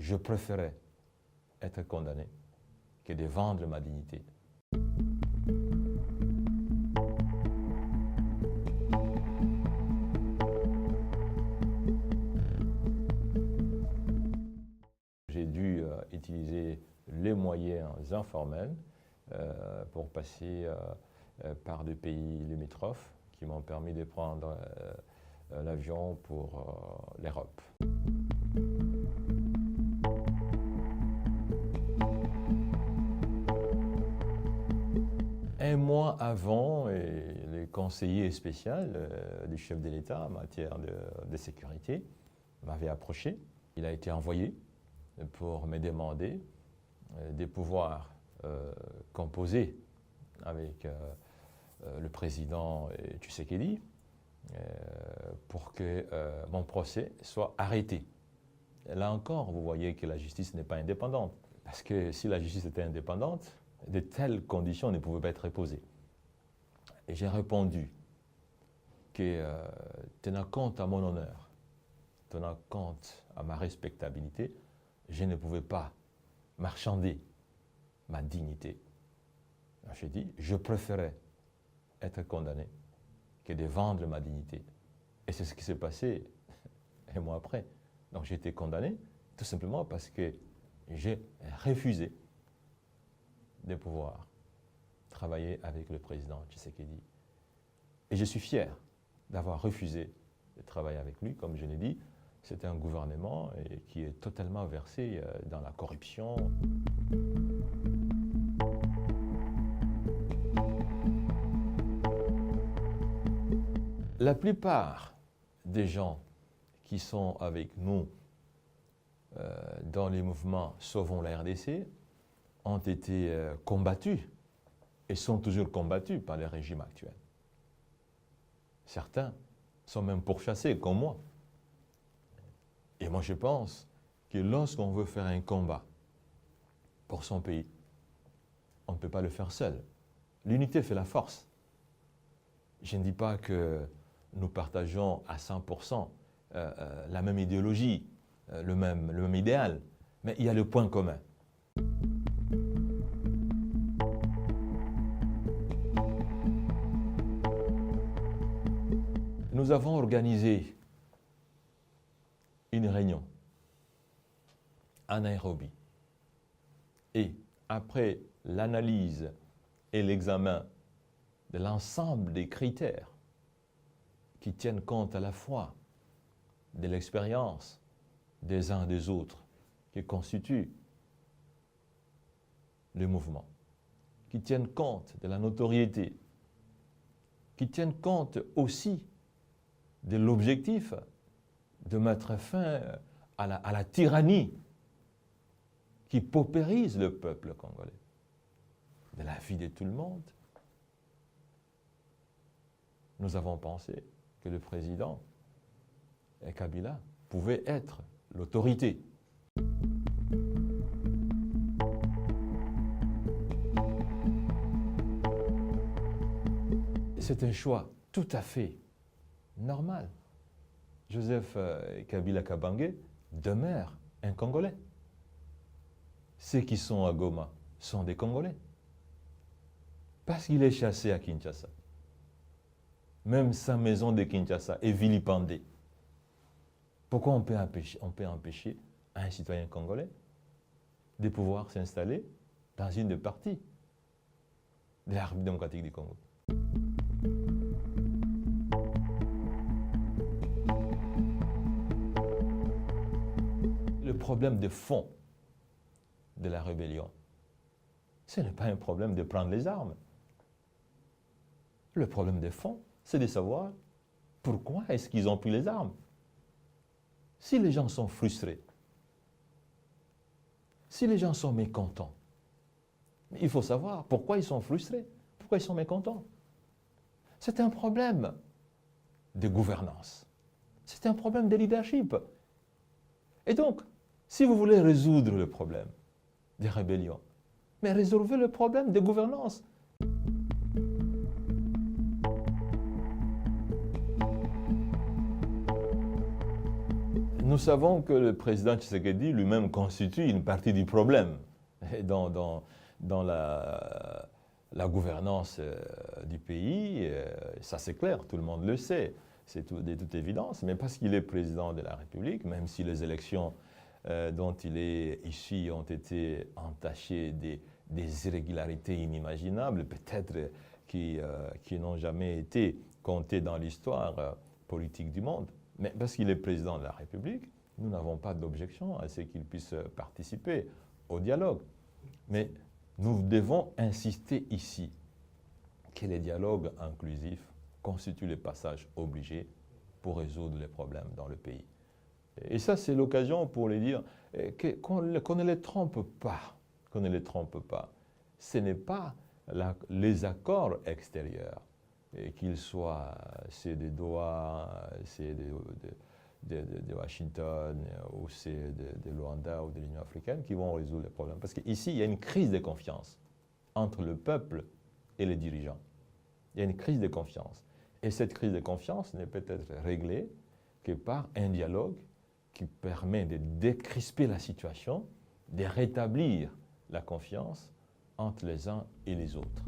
je préférais être condamné que de vendre ma dignité. J'ai dû utiliser les moyens informels pour passer par des pays limitrophes qui m'ont permis de prendre l'avion pour l'Europe. Un mois avant, le conseiller spécial du chef de l'État en matière de sécurité m'avait approché. Il a été envoyé pour me demander de pouvoir composer avec le président Tshisekedi pour que mon procès soit arrêté. Là encore, vous voyez que la justice n'est pas indépendante. Parce que si la justice était indépendante, de telles conditions ne pouvaient pas être posées. Et j'ai répondu que tenant compte à mon honneur, tenant compte à ma respectabilité, je ne pouvais pas marchander ma dignité. J'ai dit, je préférais être condamné que de vendre ma dignité. Et c'est ce qui s'est passé un mois après. Donc j'ai été condamné tout simplement parce que j'ai refusé de pouvoir travailler avec le président Tshisekedi. Et je suis fier d'avoir refusé de travailler avec lui. Comme je l'ai dit, c'est un gouvernement qui est totalement versé dans la corruption. La plupart des gens qui sont avec nous dans les mouvements Sauvons la RDC ont été combattus et sont toujours combattus par le régime actuel. Certains sont même pourchassés, comme moi. Et moi, je pense que lorsqu'on veut faire un combat pour son pays, on ne peut pas le faire seul. L'unité fait la force. Je ne dis pas que nous partageons à 100% la même idéologie, le même idéal, mais il y a le point commun. Nous avons organisé une réunion à Nairobi et après l'analyse et l'examen de l'ensemble des critères qui tiennent compte à la fois de l'expérience des uns et des autres qui constituent le mouvement, qui tiennent compte de la notoriété, qui tiennent compte aussi de l'objectif de mettre fin à la tyrannie qui paupérise le peuple congolais, de la vie de tout le monde. Nous avons pensé que le président Kabila pouvait être l'autorité. C'est un choix tout à fait normal. Joseph Kabila Kabange demeure un Congolais. Ceux qui sont à Goma sont des Congolais. Parce qu'il est chassé à Kinshasa. Même sa maison de Kinshasa est vilipendée. Pourquoi on peut empêcher un citoyen congolais de pouvoir s'installer dans une des parties de la République démocratique du Congo? Le problème de fond de la rébellion, ce n'est pas un problème de prendre les armes. Le problème de fond, c'est de savoir pourquoi est-ce qu'ils ont pris les armes. Si les gens sont frustrés, si les gens sont mécontents, il faut savoir pourquoi ils sont frustrés, pourquoi ils sont mécontents. C'est un problème de gouvernance. C'est un problème de leadership. Et donc, si vous voulez résoudre le problème des rébellions, mais résolvez le problème de gouvernance. nous savons que le président Tshisekedi lui-même constitue une partie du problème dans la gouvernance du pays. Ça c'est clair, tout le monde le sait, c'est de toute évidence. Mais parce qu'il est président de la République, même si les élections dont il est issu ont été entachées des irrégularités inimaginables, peut-être qui n'ont jamais été comptées dans l'histoire politique du monde. Mais parce qu'il est président de la République, nous n'avons pas d'objection à ce qu'il puisse participer au dialogue. Mais nous devons insister ici que les dialogues inclusifs constituent le passage obligé pour résoudre les problèmes dans le pays. Et ça, c'est l'occasion pour les dire qu'on ne les trompe pas. Qu'on ne les trompe pas. Ce n'est pas les accords extérieurs, qu'ils soient ceux de Doha, ceux de Washington, ou ceux de Luanda ou de l'Union africaine, qui vont résoudre les problèmes. Parce qu'ici, il y a une crise de confiance entre le peuple et les dirigeants. Il y a une crise de confiance. Et cette crise de confiance ne peut être réglée que par un dialogue qui permet de décrisper la situation, de rétablir la confiance entre les uns et les autres.